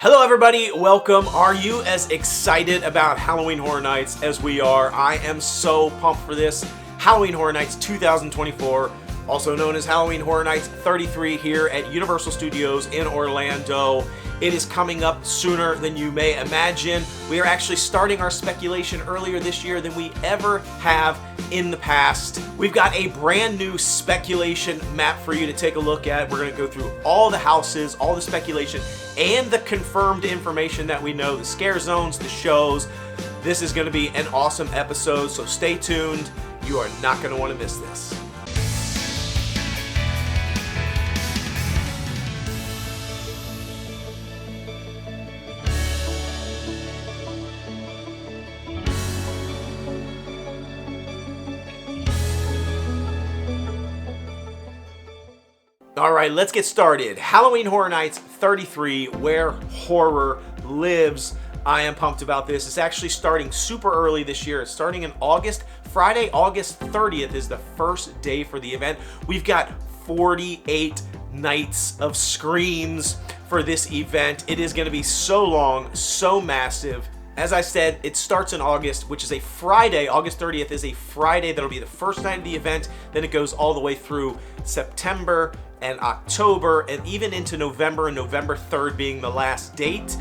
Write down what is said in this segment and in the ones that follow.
Hello everybody, welcome. Are you as excited about Halloween Horror Nights as we are? I am so pumped for this. Halloween Horror Nights 2024, also known as Halloween Horror Nights 33 here at Universal Studios in Orlando. It is coming up sooner than you may imagine. We are actually starting our speculation earlier this year than we ever have in the past. We've got a brand new speculation map for you to take a look at. We're going to go through all the houses, all the speculation, and the confirmed information that we know, the scare zones, the shows. This is going to be an awesome episode, so stay tuned. You are not going to want to miss this. All right, let's get started. Halloween Horror Nights 33, where horror lives. I am pumped about this. It's actually starting super early this year. It's starting in August. Friday, August 30th is the first day for the event. We've got 48 nights of screams for this event. It is going to be so long, so massive. As I said, it starts in August, which is a Friday. August 30th is a Friday. That'll be the first night of the event. Then it goes all the way through September and October and even into November, and November 3rd being the last date.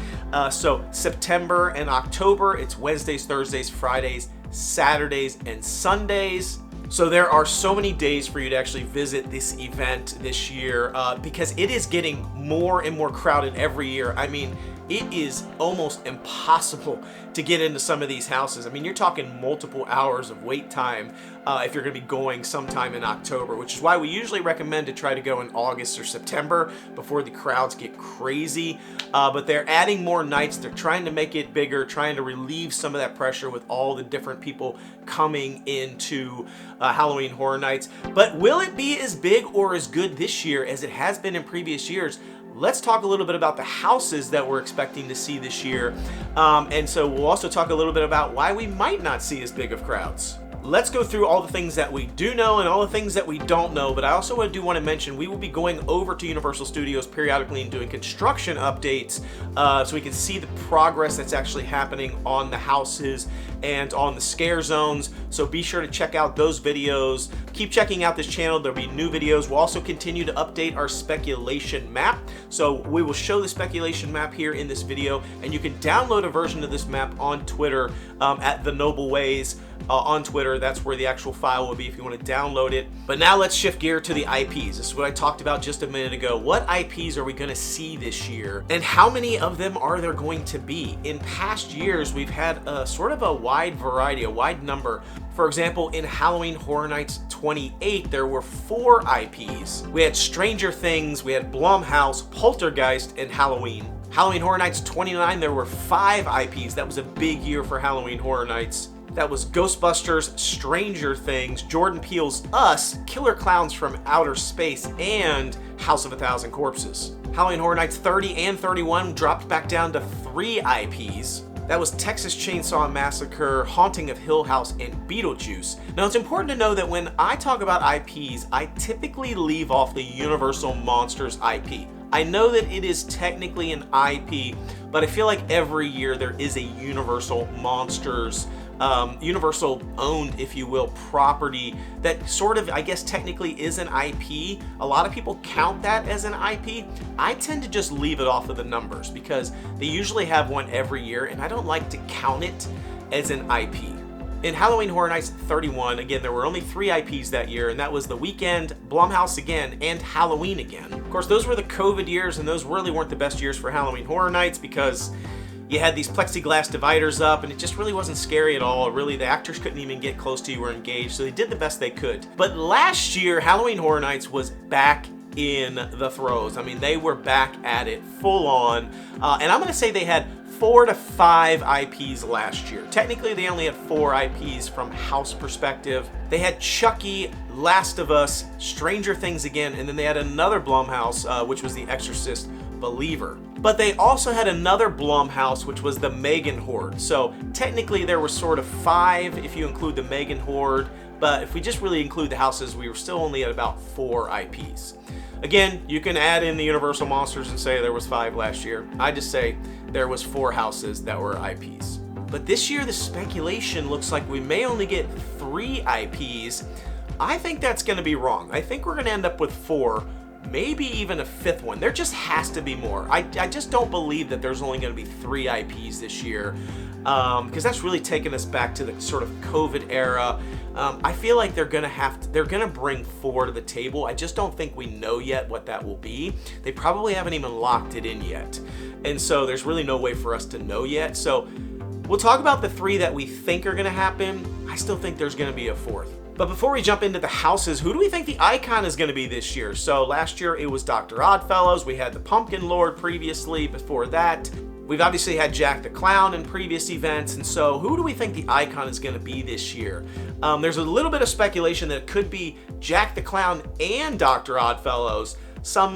So September and October, it's Wednesdays, Thursdays, Fridays, Saturdays, and Sundays. So there are so many days for you to actually visit this event this year because it is getting more and more crowded every year. I mean, it is almost impossible to get into some of these houses. I mean, you're talking multiple hours of wait time if you're going to be going sometime in October, which is why we usually recommend to try to go in August or September before the crowds get crazy. But they're adding more nights. They're trying to make it bigger, trying to relieve some of that pressure with all the different people coming into Halloween Horror Nights. But will it be as big or as good this year as it has been in previous years? Let's talk a little bit about the houses that we're expecting to see this year. And so we'll also talk a little bit about why we might not see as big of crowds. Let's go through all the things that we do know and all the things that we don't know, but I also do want to mention we will be going over to Universal Studios periodically and doing construction updates so we can see the progress that's actually happening on the houses and on the scare zones. So be sure to check out those videos. Keep checking out this channel. There'll be new videos. We'll also continue to update our speculation map. So we will show the speculation map here in this video, and you can download a version of this map on Twitter at The Noble Ways. On Twitter, that's where the actual file will be if you want to download it. But now let's shift gear to the IPs. This is what I talked about just a minute ago. What IPs are we going to see this year, and how many of them are there going to be? In past years, we've had sort of a wide variety, a wide number. For example, in Halloween Horror Nights 28, there were 4 IPs. We had Stranger Things, we had Blumhouse, Poltergeist, and Halloween. Halloween Horror Nights 29, there were 5 IPs. That was a big year for Halloween Horror Nights. That was Ghostbusters, Stranger Things, Jordan Peele's Us, Killer Clowns from Outer Space, and House of a Thousand Corpses. Halloween Horror Nights 30 and 31 dropped back down to 3 IPs. That was Texas Chainsaw Massacre, Haunting of Hill House, and Beetlejuice. Now, it's important to know that when I talk about IPs, I typically leave off the Universal Monsters IP. I know that it is technically an IP, but I feel like every year there is a Universal Monsters Universal owned, if you will, property that sort of, I guess, technically is an IP. A lot of people count that as an IP. I tend to just leave it off of the numbers because they usually have one every year, and I don't like to count it as an IP. In Halloween Horror Nights 31, again, there were only 3 IPs that year, and that was The Weeknd, Blumhouse again, and Halloween again. Of course, those were the COVID years, and those really weren't the best years for Halloween Horror Nights because you had these plexiglass dividers up, and it just really wasn't scary at all. Really, the actors couldn't even get close to you or engage, so they did the best they could. But last year, Halloween Horror Nights was back in the throes. I mean, they were back at it full on, and I'm going to say they had 4 to 5 IPs last year. Technically, they only had 4 IPs from house perspective. They had Chucky, Last of Us, Stranger Things again, and then they had another Blumhouse, which was The Exorcist Believer. But they also had another Blumhouse, which was the Megan Horde. So technically there were sort of 5 if you include the Megan Horde, but if we just really include the houses, we were still only at about 4 IPs. Again, you can add in the Universal Monsters and say there was 5 last year. I just say there was 4 houses that were IPs. But this year, the speculation looks like we may only get 3 IPs. I think that's going to be wrong. I think we're going to end up with 4, maybe even a 5th one. There just has to be more. I just don't believe that there's only going to be 3 IPs this year, because that's really taken us back to the sort of COVID era. I feel like they're gonna bring 4 to the table. I just don't think we know yet what that will be. They probably haven't even locked it in yet, and so there's really no way for us to know yet. So we'll talk about the 3 that we think are gonna happen. I still think there's gonna be a 4th. But before we jump into the houses, who do we think the icon is going to be this year? So last year it was Dr. Oddfellows. We had the Pumpkin Lord previously. Before that, we've obviously had Jack the Clown in previous events. And so who do we think the icon is going to be this year? There's a little bit of speculation that it could be Jack the Clown and Dr. Oddfellows.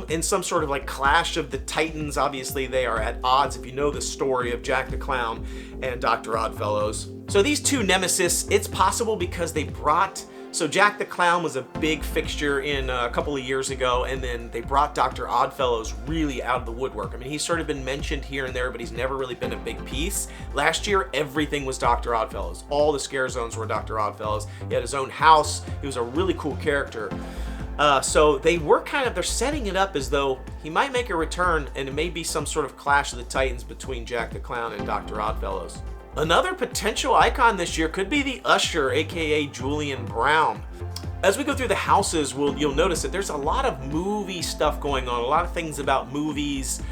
In some sort of like clash of the titans. Obviously they are at odds if you know the story of Jack the Clown and Dr. Oddfellows. So these 2 nemesis, it's possible because they brought... So Jack the Clown was a big fixture in a couple of years ago, and then they brought Dr. Oddfellows really out of the woodwork. I mean, he's sort of been mentioned here and there, but he's never really been a big piece. Last year, everything was Dr. Oddfellows. All the scare zones were Dr. Oddfellows. He had his own house. He was a really cool character. So they're setting it up as though he might make a return, and it may be some sort of clash of the titans between Jack the Clown and Dr. Oddfellows. Another potential icon this year could be the Usher, aka Julian Brown. As we go through the houses, you'll notice that there's a lot of movie stuff going on, a lot of things about movies,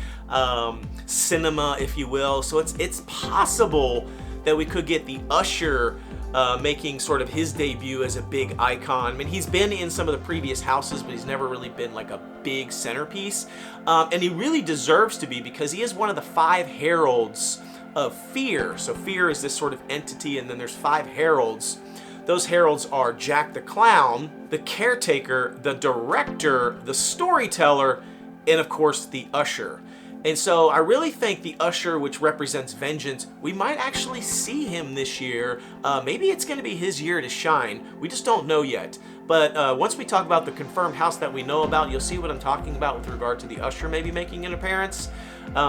cinema, if you will. So it's possible that we could get the Usher making sort of his debut as a big icon. I mean, he's been in some of the previous houses, but he's never really been like a big centerpiece. And he really deserves to be, because he is one of the 5 heralds of fear. So fear is this sort of entity, and then there's 5 heralds. Those heralds are Jack the Clown, the caretaker, the director, the storyteller, and of course the Usher. And so I really think the Usher, which represents vengeance, we might actually see him this year. Maybe it's going to be his year to shine. We just don't know yet. But once we talk about the confirmed house that we know about, you'll see what I'm talking about with regard to the Usher maybe making an appearance.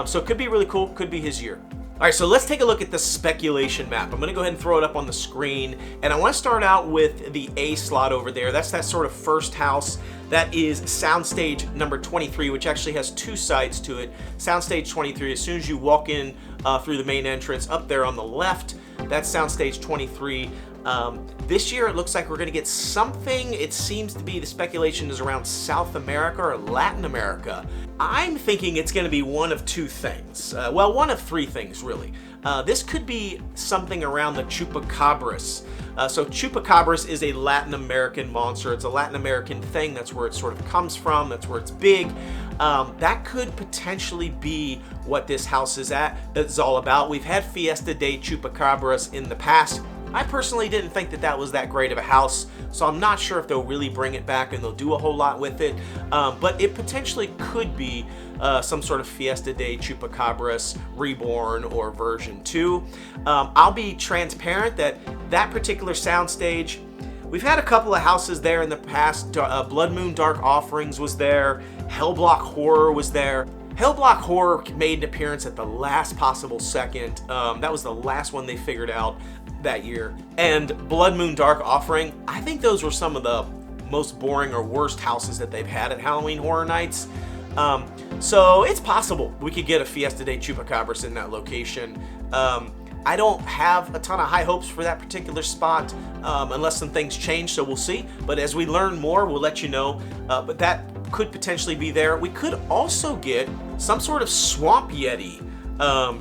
So it could be really cool, could be his year. All right, so let's take a look at the speculation map. I'm going to go ahead and throw it up on the screen, and I want to start out with the A slot over there. That's that sort of first house. That is Soundstage number 23, which actually has 2 sides to it. Soundstage 23, as soon as you walk in through the main entrance, up there on the left, that's Soundstage 23. This year it looks like we're going to get something. It seems to be, the speculation is around South America or Latin America. I'm thinking it's going to be one of 2 things. Well, one of 3 things, really. This could be something around the Chupacabras. So Chupacabras is a Latin American monster. It's a Latin American thing. That's where it sort of comes from. That's where it's big. That could potentially be what this house is all about. We've had Fiesta de Chupacabras in the past. I personally didn't think that that was that great of a house, so I'm not sure if they'll really bring it back and they'll do a whole lot with it, but it potentially could be some sort of Fiesta de Chupacabras Reborn or version 2. I'll be transparent that that particular soundstage, we've had a couple of houses there in the past. Blood Moon Dark Offerings was there, Hellblock Horror was there. Hellblock Horror made an appearance at the last possible second. That was the last one they figured out that year. And Blood Moon Dark Offering, I think those were some of the most boring or worst houses that they've had at Halloween Horror Nights. So it's possible we could get a Fiesta de Chupacabras in that location. I don't have a ton of high hopes for that particular spot unless some things change, so we'll see. But as we learn more, we'll let you know. But that could potentially be there. We could also get some sort of Swamp Yeti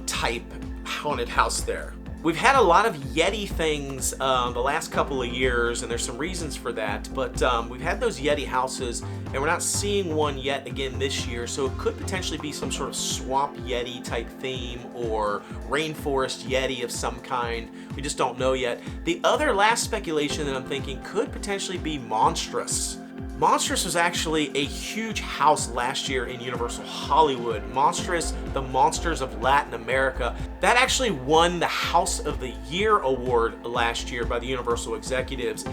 type haunted house there. We've had a lot of Yeti things the last couple of years, and there's some reasons for that, but we've had those Yeti houses, and we're not seeing one yet again this year, so it could potentially be some sort of Swamp Yeti type theme or Rainforest Yeti of some kind. We just don't know yet. The other last speculation that I'm thinking could potentially be Monstrous. Monstrous was actually a huge house last year in Universal Hollywood. Monstrous, the Monsters of Latin America. That actually won the House of the Year award last year by the Universal executives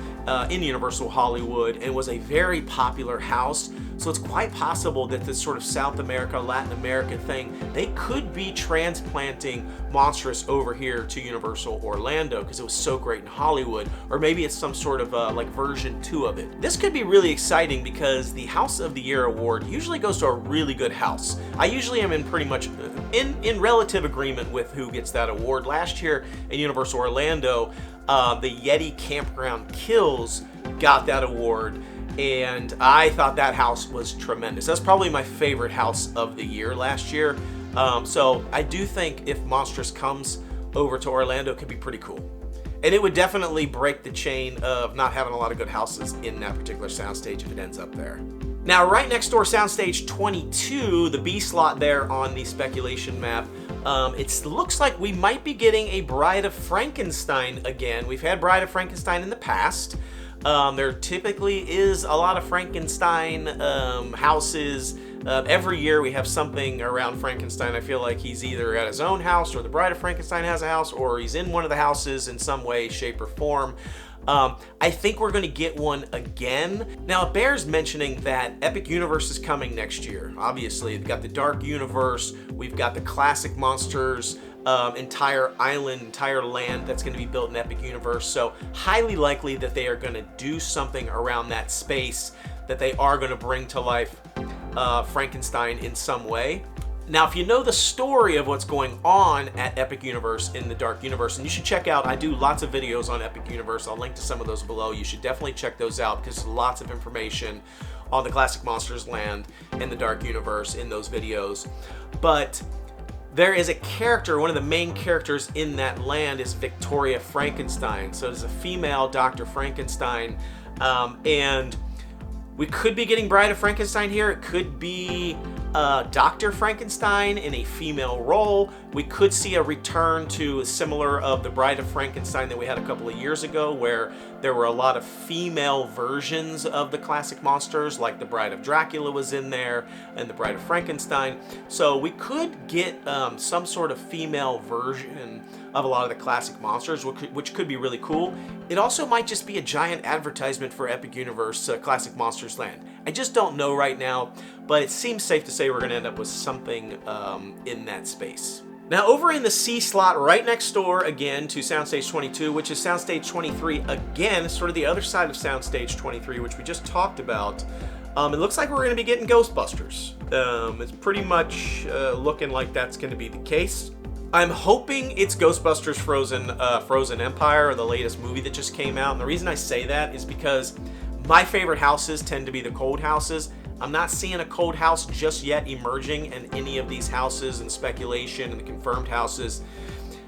in Universal Hollywood, and was a very popular house. So it's quite possible that this sort of South America, Latin America thing, they could be transplanting Monstrous over here to Universal Orlando because it was so great in Hollywood, or maybe it's some sort of like version 2 of it. This could be really exciting because the House of the Year award usually goes to a really good house. I usually am in pretty much in relative agreement with who gets that award. Last year in Universal Orlando, the Yeti Campground Kills got that award, and I thought that house was tremendous. That's probably my favorite house of the year last year. So I do think if Monstrous comes over to Orlando, it could be pretty cool. And it would definitely break the chain of not having a lot of good houses in that particular soundstage if it ends up there. Now, right next door, Soundstage 22, the B slot there on the Speculation map, it looks like we might be getting a Bride of Frankenstein again. We've had Bride of Frankenstein in the past. There typically is a lot of Frankenstein houses. Every year we have something around Frankenstein. I feel like he's either at his own house, or the Bride of Frankenstein has a house, or he's in one of the houses in some way, shape, or form. I think we're going to get one again. Now, it bears mentioning that Epic Universe is coming next year. Obviously, we've got the Dark Universe, we've got the Classic Monsters, entire island, entire land that's going to be built in Epic Universe. So highly likely that they are going to do something around that space, that they are going to bring to life Frankenstein in some way. Now, if you know the story of what's going on at Epic Universe in the Dark Universe, and you should check out, I do lots of videos on Epic Universe. I'll link to some of those below. You should definitely check those out because there's lots of information on the Classic Monsters land and the Dark Universe in those videos. But there is a character, one of the main characters in that land is Victoria Frankenstein. So there's a female Dr. Frankenstein, and we could be getting Bride of Frankenstein here. It could be Dr. Frankenstein in a female role. We could see a return to similar of the Bride of Frankenstein that we had a couple of years ago, where there were a lot of female versions of the classic monsters, like the Bride of Dracula was in there and the Bride of Frankenstein. So we could get some sort of female version of a lot of the classic monsters, which could be really cool. It also might just be a giant advertisement for Epic Universe Classic Monsters Land. I just don't know right now, but it seems safe to say we're going to end up with something in that space. Now, over in the C slot right next door again to Soundstage 22, which is Soundstage 23 again, sort of the other side of Soundstage 23, which we just talked about, it looks like we're going to be getting Ghostbusters. It's pretty much looking like that's going to be the case. I'm hoping it's Ghostbusters Frozen Empire, the latest movie that just came out. And the reason I say that is because my favorite houses tend to be the cold houses. I'm not seeing a cold house just yet emerging in any of these houses and Speculation and the confirmed houses.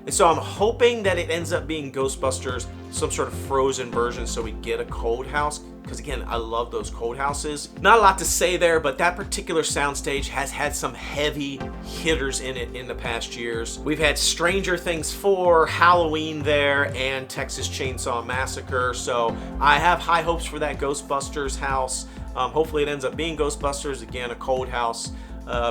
And so I'm hoping that it ends up being Ghostbusters, some sort of Frozen version, so we get a cold house. Because again, I love those cold houses. Not a lot to say there, but that particular soundstage has had some heavy hitters in it in the past years. We've had Stranger Things 4, Halloween there, and Texas Chainsaw Massacre. So I have high hopes for that Ghostbusters house. Hopefully it ends up being Ghostbusters, again, a cold house.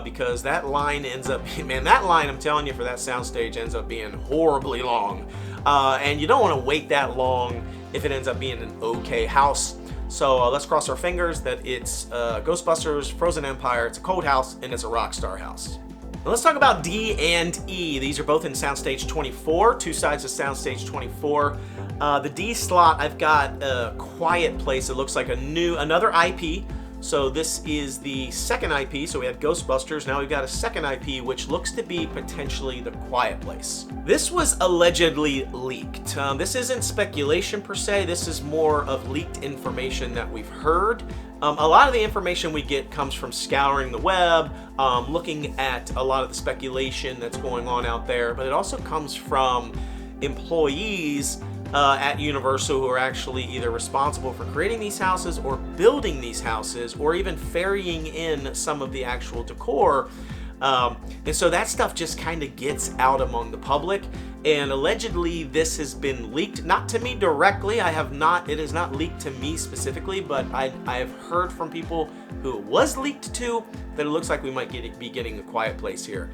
Because that line ends up, man, that line, I'm telling you, for that soundstage ends up being horribly long. And you don't want to wait that long if it ends up being an okay house. So let's cross our fingers that it's Ghostbusters, Frozen Empire, it's a cold house, and it's a Rockstar house. Now let's talk about D and E. These are both in Soundstage 24, two sides of Soundstage 24. The D slot, I've got a Quiet Place. It looks like another IP. So this is the second IP. So we had Ghostbusters. Now we've got a second IP, which looks to be potentially The Quiet Place. This was allegedly leaked. This isn't speculation per se. This is more of leaked information that we've heard. A lot of the information we get comes from scouring the web, looking at a lot of the speculation that's going on out there, but it also comes from employees at Universal who are actually either responsible for creating these houses or building these houses or even ferrying in some of the actual decor. And so that stuff just kind of gets out among the public, and allegedly this has been leaked, not to me directly. It is not leaked to me specifically, but I have heard from people who it was leaked to that it looks like we might be getting a Quiet Place here.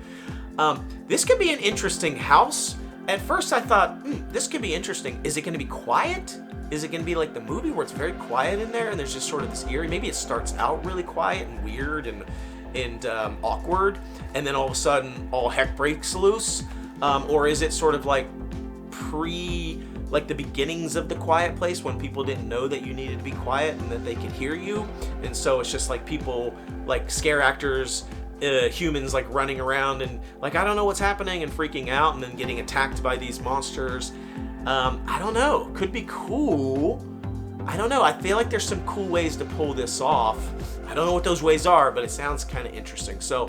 This could be an interesting house. At first I thought, this could be interesting. Is it going to be quiet? Is it going to be like the movie where it's very quiet in there and there's just sort of this eerie? Maybe it starts out really quiet and weird and awkward, and then all of a sudden all heck breaks loose. Or is it sort of like like the beginnings of the quiet place when people didn't know that you needed to be quiet and that they could hear you, and so it's just like people, like scare actors, humans like running around and like, I don't know what's happening, and freaking out and then getting attacked by these monsters. I don't know, could be cool. I don't know, I feel like there's some cool ways to pull this off. I don't know what those ways are, but it sounds kind of interesting. So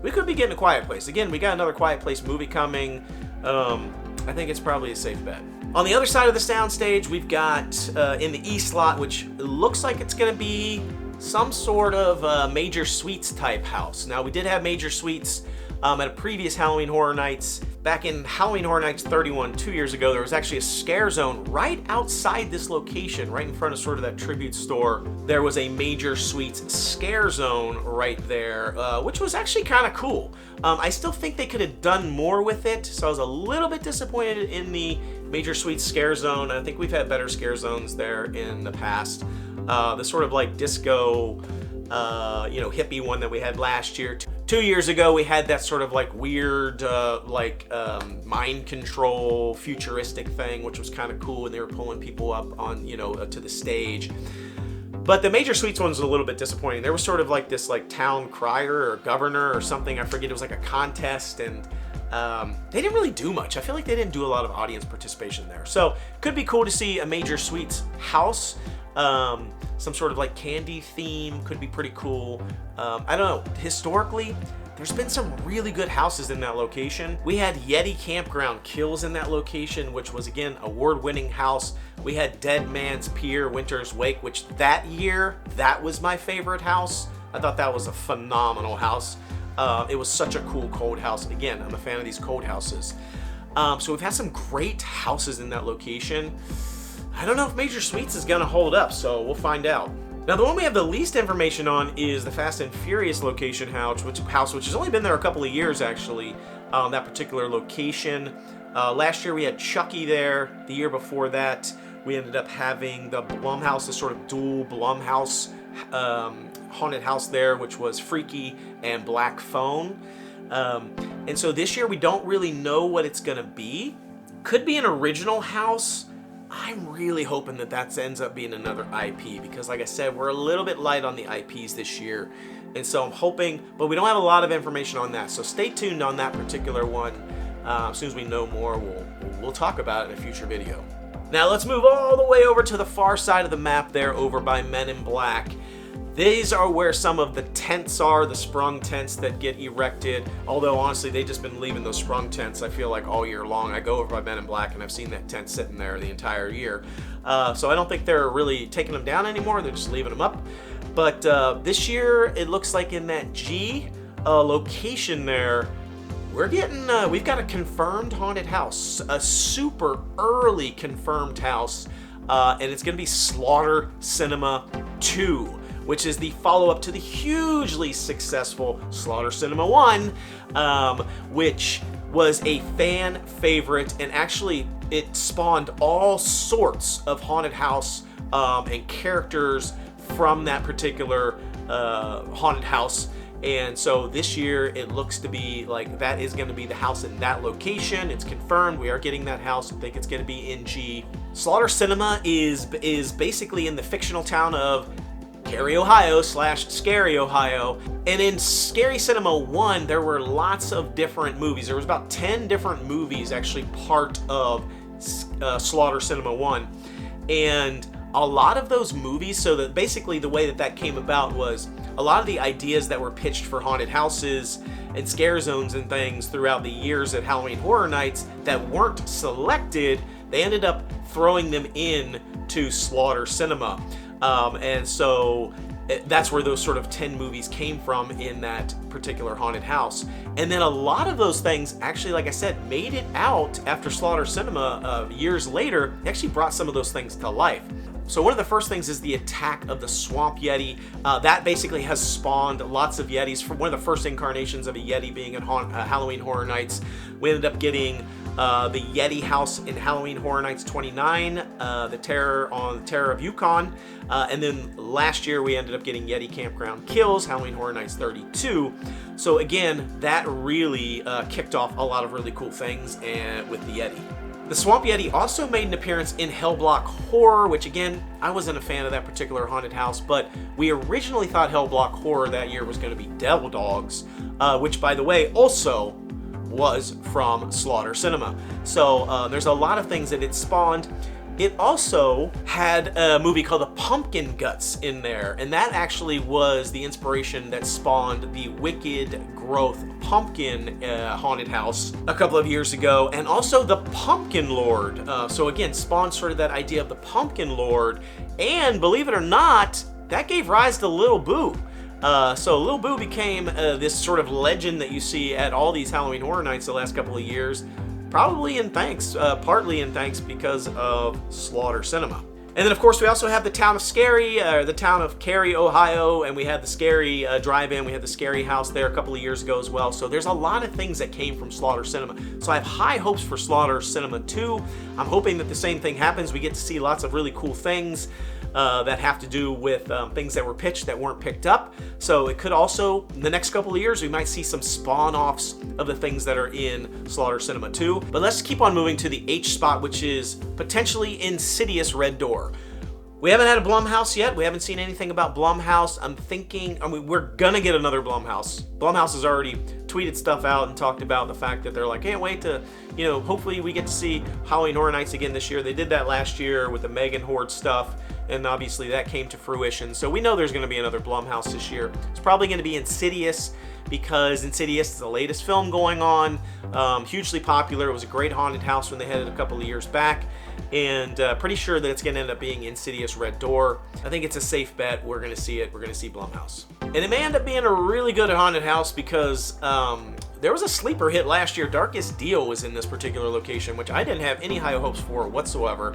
we could be getting a Quiet Place. Again, we got another Quiet Place movie coming. I think it's probably a safe bet. On the other side of the soundstage, we've got in the E slot, which looks like it's going to be some sort of Major Suites type house. Now, we did have Major Suites at a previous Halloween Horror Nights. Back in Halloween Horror Nights 31, 2 years ago, there was actually a scare zone right outside this location, right in front of sort of that tribute store. There was a Major Suites scare zone right there, which was actually kind of cool. I still think they could have done more with it, so I was a little bit disappointed in the Major Suites scare zone. I think we've had better scare zones there in the past. The sort of like disco, hippie one that we had last year. 2 years ago, we had that sort of like weird, mind control, futuristic thing, which was kind of cool, and they were pulling people up on, to the stage. But the Major Suites one was a little bit disappointing. There was sort of like this like town crier or governor or something. I forget. It was like a contest, and they didn't really do much. I feel like they didn't do a lot of audience participation there. So could be cool to see a Major Suites house. Some sort of like candy theme could be pretty cool. I don't know. Historically, there's been some really good houses in that location. We had Yeti Campground Kills in that location, which was, again, award-winning house. We had Dead Man's Pier, Winter's Wake, which that year, that was my favorite house. I thought that was a phenomenal house. It was such a cool cold house. Again, I'm a fan of these cold houses. So we've had some great houses in that location. I don't know if Major Suites is going to hold up, so we'll find out. Now, the one we have the least information on is the Fast and Furious location house, which has only been there a couple of years, actually, that particular location. Last year, we had Chucky there. The year before that, we ended up having the Blumhouse, the sort of dual Blumhouse haunted house there, which was Freaky and Black Phone. And so this year, we don't really know what it's going to be. Could be an original house. I'm really hoping that ends up being another IP, because like I said, we're a little bit light on the IPs this year. And so I'm hoping, but we don't have a lot of information on that. So stay tuned on that particular one. As soon as we know more, we'll talk about it in a future video. Now let's move all the way over to the far side of the map there, over by Men in Black. These are where some of the tents are, the sprung tents that get erected. Although, honestly, they've just been leaving those sprung tents, I feel like, all year long. I go over by Men in Black, and I've seen that tent sitting there the entire year. So I don't think they're really taking them down anymore. They're just leaving them up. But this year, it looks like in that G location there, we've got a confirmed haunted house. A super early confirmed house. And it's going to be Slaughter Cinema 2. Which is the follow-up to the hugely successful Slaughter Cinema 1, which was a fan favorite, and actually it spawned all sorts of haunted house and characters from that particular haunted house. And so this year it looks to be like that is going to be the house in that location. It's confirmed. We are getting that house. I think it's going to be in G. Slaughter Cinema is basically in the fictional town of Cary, Ohio / Scary, Ohio. And in Scary Cinema 1, there were lots of different movies. There was about 10 different movies actually part of Slaughter Cinema 1. And a lot of those movies, so that basically the way that came about was a lot of the ideas that were pitched for haunted houses and scare zones and things throughout the years at Halloween Horror Nights that weren't selected, they ended up throwing them in to Slaughter Cinema. And so that's where those sort of 10 movies came from in that particular haunted house. And then a lot of those things actually, like I said, made it out after Slaughter Cinema years later. They actually brought some of those things to life. So one of the first things is the attack of the Swamp Yeti. That basically has spawned lots of Yetis. From one of the first incarnations of a Yeti being at Halloween Horror Nights, we ended up getting the Yeti house in Halloween Horror Nights 29, the Terror of Yukon, and then last year we ended up getting Yeti Campground Kills, Halloween Horror Nights 32. So again, that really kicked off a lot of really cool things with the Yeti. The Swamp Yeti also made an appearance in Hellblock Horror, which again, I wasn't a fan of that particular haunted house, but we originally thought Hellblock Horror that year was going to be Devil Dogs, which by the way also was from Slaughter Cinema. So there's a lot of things that it spawned. It also had a movie called The Pumpkin Guts in there, and that actually was the inspiration that spawned the Wicked Growth Pumpkin haunted house a couple of years ago, and also the Pumpkin Lord. So again, spawned sort of that idea of the Pumpkin Lord, and believe it or not, that gave rise to Little Boo. So Little Boo became this sort of legend that you see at all these Halloween Horror Nights the last couple of years, probably in thanks, partly in thanks because of Slaughter Cinema. And then of course we also have the town of Scary, the town of Cary, Ohio, and we had the Scary drive-in, we had the Scary house there a couple of years ago as well. So there's a lot of things that came from Slaughter Cinema. So I have high hopes for Slaughter Cinema 2. I'm hoping that the same thing happens. We get to see lots of really cool things that have to do with things that were pitched that weren't picked up. So it could also, in the next couple of years, we might see some spawn-offs of the things that are in Slaughter Cinema 2. But let's keep on moving to the H spot, which is potentially Insidious Red Door. We haven't had a Blumhouse yet. We haven't seen anything about Blumhouse. We're gonna get another Blumhouse. Blumhouse has already tweeted stuff out and talked about the fact that they're like, can't wait to, hopefully we get to see Halloween Horror Nights again this year. They did that last year with the Megan Horde stuff, and obviously that came to fruition. So we know there's gonna be another Blumhouse this year. It's probably gonna be Insidious, because Insidious is the latest film going on, hugely popular. It was a great haunted house when they had it a couple of years back, and pretty sure that it's going to end up being Insidious Red Door. I think it's a safe bet. We're going to see it. We're going to see Blumhouse. And it may end up being a really good haunted house because there was a sleeper hit last year. Darkest Deal was in this particular location, which I didn't have any high hopes for whatsoever.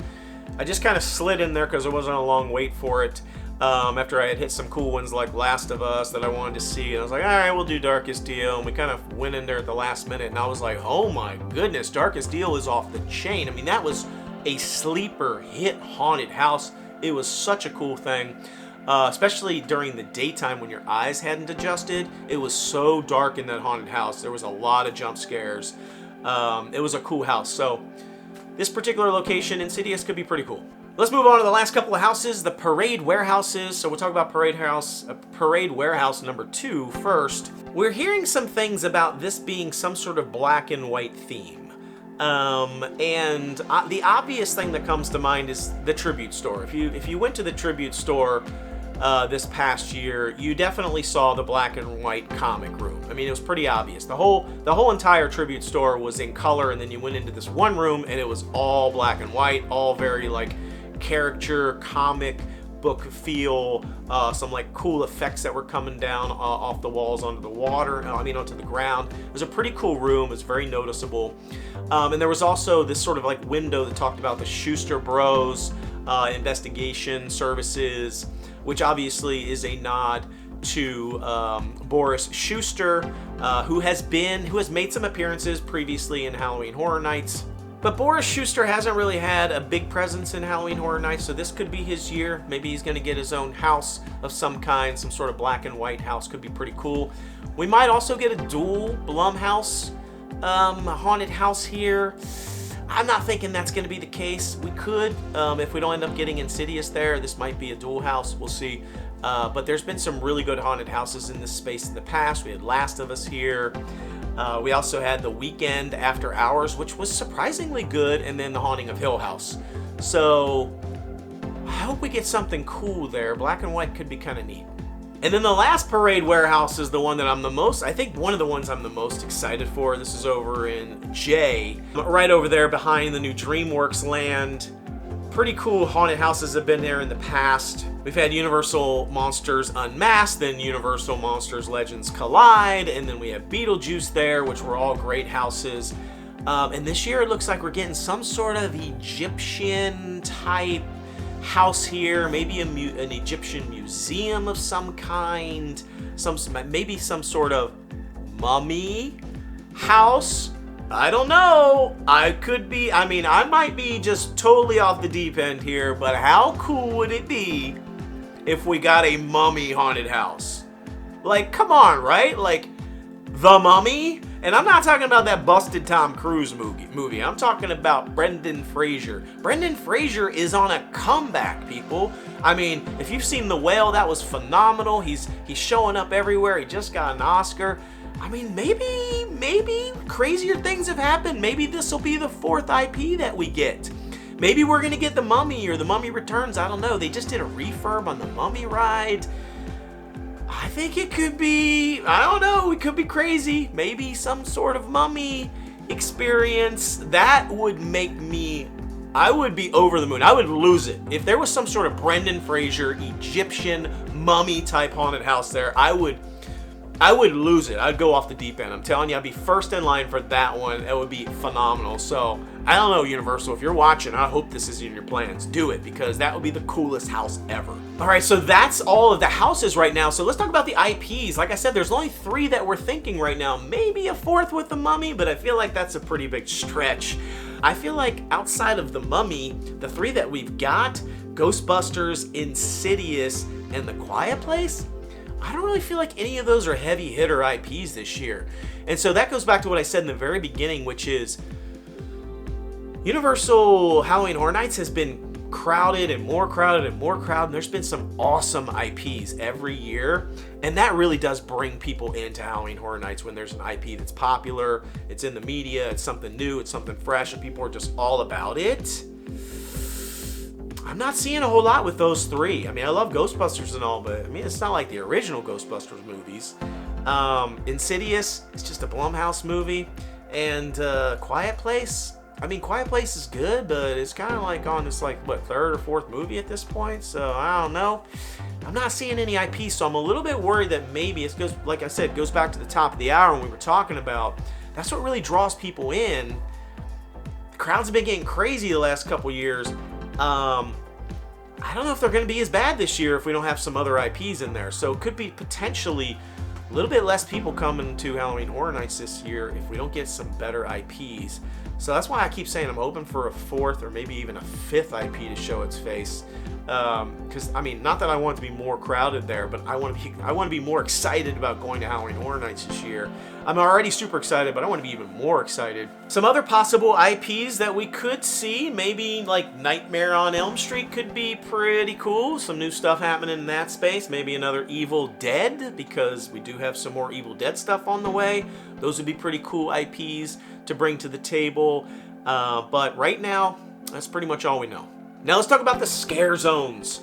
I just kind of slid in there because there wasn't a long wait for it. After I had hit some cool ones like Last of Us that I wanted to see, and I was like, all right, we'll do Darkest Deal, and we kind of went in there at the last minute, and I was like, oh my goodness, Darkest Deal is off the chain. I mean, that was a sleeper hit haunted house. It was such a cool thing, especially during the daytime when your eyes hadn't adjusted. It was so dark in that haunted house. There was a lot of jump scares. It was a cool house. So this particular location, Insidious, could be pretty cool. Let's move on to the last couple of houses, the Parade Warehouses. So we'll talk about Parade Warehouse number 2 first. We're hearing some things about this being some sort of black and white theme. And the obvious thing that comes to mind is the Tribute Store. If you went to the Tribute Store this past year, you definitely saw the black and white comic room. I mean, it was pretty obvious. The whole entire Tribute Store was in color, and then you went into this one room and it was all black and white, all very like caricature comic book feel, some like cool effects that were coming down off the walls onto the onto the ground. It was a pretty cool room. It was very noticeable. And there was also this sort of like window that talked about the Schuster Bros investigation services, which obviously is a nod to Boris Schuster, who has made some appearances previously in Halloween Horror Nights. But Boris Schuster hasn't really had a big presence in Halloween Horror Nights, so this could be his year. Maybe he's going to get his own house of some kind, some sort of black and white house. Could be pretty cool. We might also get a dual Blumhouse haunted house here. I'm not thinking that's going to be the case. We could, if we don't end up getting Insidious there, this might be a dual house. We'll see. But there's been some really good haunted houses in this space in the past. We had Last of Us here. We also had The Weekend After Hours, which was surprisingly good, and then The Haunting of Hill House. So I hope we get something cool there. Black and white could be kind of neat. And then the last Parade Warehouse is the one that I think one of the ones I'm the most excited for. This is over in J, right over there behind the new DreamWorks land. Pretty cool haunted houses have been there in the past. We've had Universal Monsters Unmasked, then Universal Monsters Legends Collide, and then we have Beetlejuice there, which were all great houses. And this year it looks like we're getting some sort of Egyptian type house here, maybe an Egyptian museum of some kind, maybe some sort of mummy house. I don't know. I might be just totally off the deep end here, but how cool would it be if we got a Mummy haunted house? Like, come on, right? Like, The Mummy? And I'm not talking about that busted Tom Cruise movie. I'm talking about Brendan Fraser. Brendan Fraser is on a comeback, people. I mean, if you've seen The Whale, that was phenomenal. He's showing up everywhere. He just got an Oscar. I mean, maybe crazier things have happened. Maybe this will be the 4th IP that we get. Maybe we're going to get The Mummy or The Mummy Returns. I don't know. They just did a refurb on the Mummy ride. I think it could be, I don't know, it could be crazy. Maybe some sort of Mummy experience. That would make me, I would be over the moon. I would lose it. If there was some sort of Brendan Fraser, Egyptian, Mummy type haunted house there, I would lose it. I'd go off the deep end. I'm telling you, I'd be first in line for that one. It would be phenomenal. So, I don't know, Universal, if you're watching, I hope this is in your plans. Do it, because that would be the coolest house ever. All right, so that's all of the houses right now. So let's talk about the IPs. Like I said, there's only 3 that we're thinking right now. Maybe a 4th with the Mummy, but I feel like that's a pretty big stretch. I feel like outside of the Mummy, the 3 that we've got, Ghostbusters, Insidious, and The Quiet Place, I don't really feel like any of those are heavy hitter IPs this year. And so that goes back to what I said in the very beginning, which is Universal Halloween Horror Nights has been crowded and more crowded and more crowded. And there's been some awesome IPs every year. And that really does bring people into Halloween Horror Nights when there's an IP that's popular, it's in the media, it's something new, it's something fresh, and people are just all about it. I'm not seeing a whole lot with those 3. I mean, I love Ghostbusters and all, but I mean, it's not like the original Ghostbusters movies. Insidious, it's just a Blumhouse movie. And Quiet Place, I mean, Quiet Place is good, but it's kind of like on this, like, what, 3rd or 4th movie at this point? So, I don't know. I'm not seeing any IP, so I'm a little bit worried that maybe it goes, like I said, it goes back to the top of the hour when we were talking about. That's what really draws people in. The crowds have been getting crazy the last couple years. I don't know if they're going to be as bad this year if we don't have some other IPs in there. So it could be potentially a little bit less people coming to Halloween Horror Nights this year if we don't get some better IPs. So that's why I keep saying I'm hoping for a 4th or maybe even a 5th IP to show its face. Because, I mean, not that I want it to be more crowded there, but I want to be more excited about going to Halloween Horror Nights this year. I'm already super excited, but I want to be even more excited. Some other possible IPs that we could see, maybe like Nightmare on Elm Street could be pretty cool. Some new stuff happening in that space. Maybe another Evil Dead, because we do have some more Evil Dead stuff on the way. Those would be pretty cool IPs to bring to the table. But right now, that's pretty much all we know. Now let's talk about the scare zones.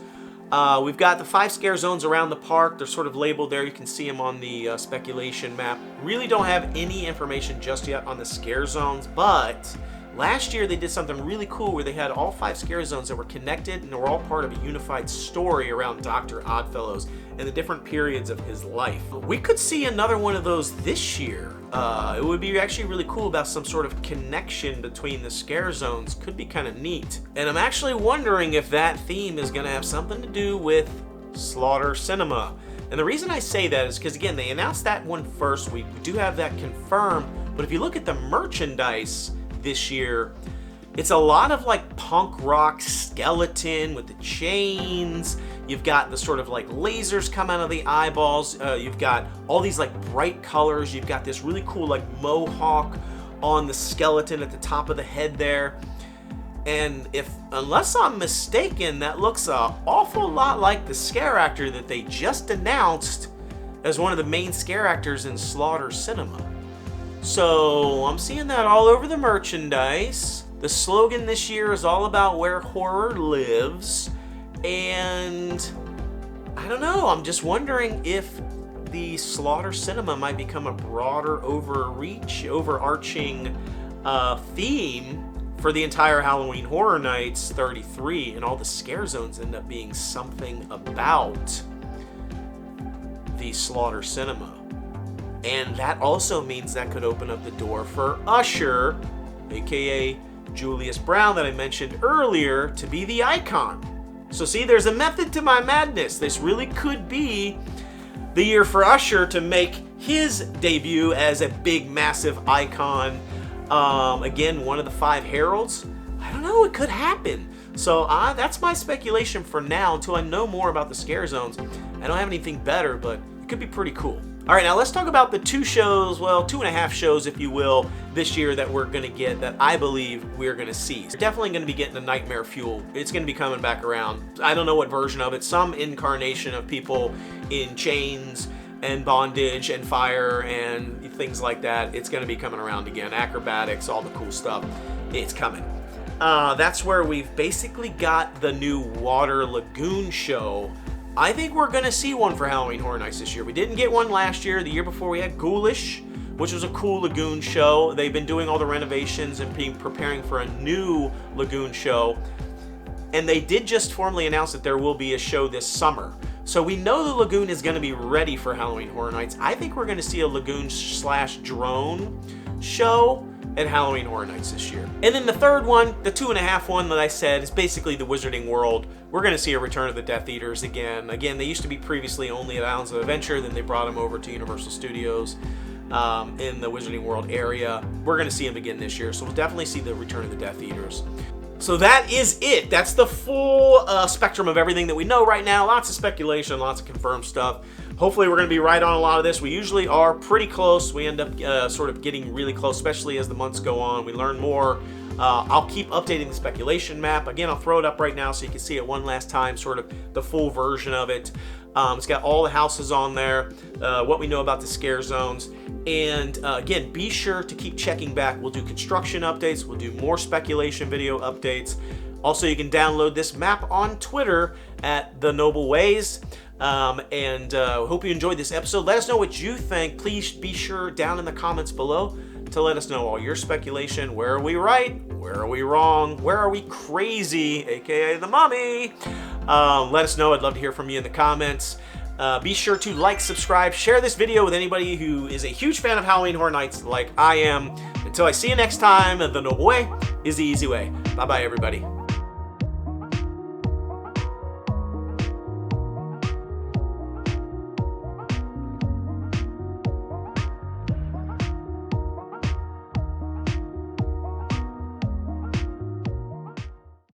We've got the 5 scare zones around the park. They're sort of labeled there. You can see them on the speculation map. Really don't have any information just yet on the scare zones, but last year they did something really cool where they had all 5 scare zones that were connected and they were all part of a unified story around Dr. Oddfellows and the different periods of his life. We could see another one of those this year. It would be actually really cool about some sort of connection between the scare zones. Could be kind of neat. And I'm actually wondering if that theme is going to have something to do with Slaughter Cinema. And the reason I say that is because, again, they announced that one first. We do have that confirmed. But if you look at the merchandise this year, it's a lot of like punk rock skeleton with the chains. You've got the sort of like lasers come out of the eyeballs. You've got all these like bright colors. You've got this really cool like mohawk on the skeleton at the top of the head there. And unless I'm mistaken, that looks an awful lot like the scare actor that they just announced as one of the main scare actors in Slaughter Cinema. So I'm seeing that all over the merchandise. The slogan this year is all about where horror lives. And I don't know, I'm just wondering if the Slaughter Cinema might become a broader overarching theme for the entire Halloween Horror Nights 33, and all the scare zones end up being something about the Slaughter Cinema. And that also means that could open up the door for Usher, aka Julius Brown that I mentioned earlier, to be the icon. So see, there's a method to my madness. This really could be the year for Usher to make his debut as a big, massive icon Again, one of the 5 heralds. I don't know, it could happen. So that's my speculation for now until I know more about the scare zones. I don't have anything better, but it could be pretty cool. All right, now let's talk about the 2 shows, well, 2.5 shows, if you will, this year that we're going to get, that I believe we're going to see. We're definitely going to be getting a Nightmare Fuel. It's going to be coming back around. I don't know what version of it. Some incarnation of people in chains and bondage and fire and things like that. It's going to be coming around again. Acrobatics, all the cool stuff. It's coming. That's where we've basically got the new Water Lagoon show. I think we're going to see one for Halloween Horror Nights this year. We didn't get one last year. The year before we had Ghoulish, which was a cool lagoon show. They've been doing all the renovations and preparing for a new lagoon show. And they did just formally announce that there will be a show this summer. So we know the lagoon is going to be ready for Halloween Horror Nights. I think we're going to see a lagoon/drone show at Halloween Horror Nights this year. And then the third one, the 2.5 one that I said, is basically the Wizarding World. We're going to see a return of the Death Eaters again. Again, they used to be previously only at Islands of Adventure, then they brought them over to Universal Studios in the Wizarding World area. We're going to see them again this year, so we'll definitely see the return of the Death Eaters. So that is it. That's the full spectrum of everything that we know right now. Lots of speculation, lots of confirmed stuff. Hopefully we're going to be right on a lot of this. We usually are pretty close. We end up sort of getting really close, especially as the months go on. We learn more. I'll keep updating the speculation map. Again, I'll throw it up right now so you can see it one last time, sort of the full version of it. It's got all the houses on there, what we know about the scare zones. And again, be sure to keep checking back. We'll do construction updates. We'll do more speculation video updates. Also, you can download this map on Twitter at The Noble Ways. Hope you enjoyed this episode. Let us know what you think. Please be sure down in the comments below to let us know all your speculation. Where are we right? Where are we wrong? Where are we crazy? AKA the mummy. Let us know. I'd love to hear from you in the comments. Be sure to like, subscribe, share this video with anybody who is a huge fan of Halloween Horror Nights like I am. Until I see you next time, the noble way is the easy way. Bye-bye, everybody.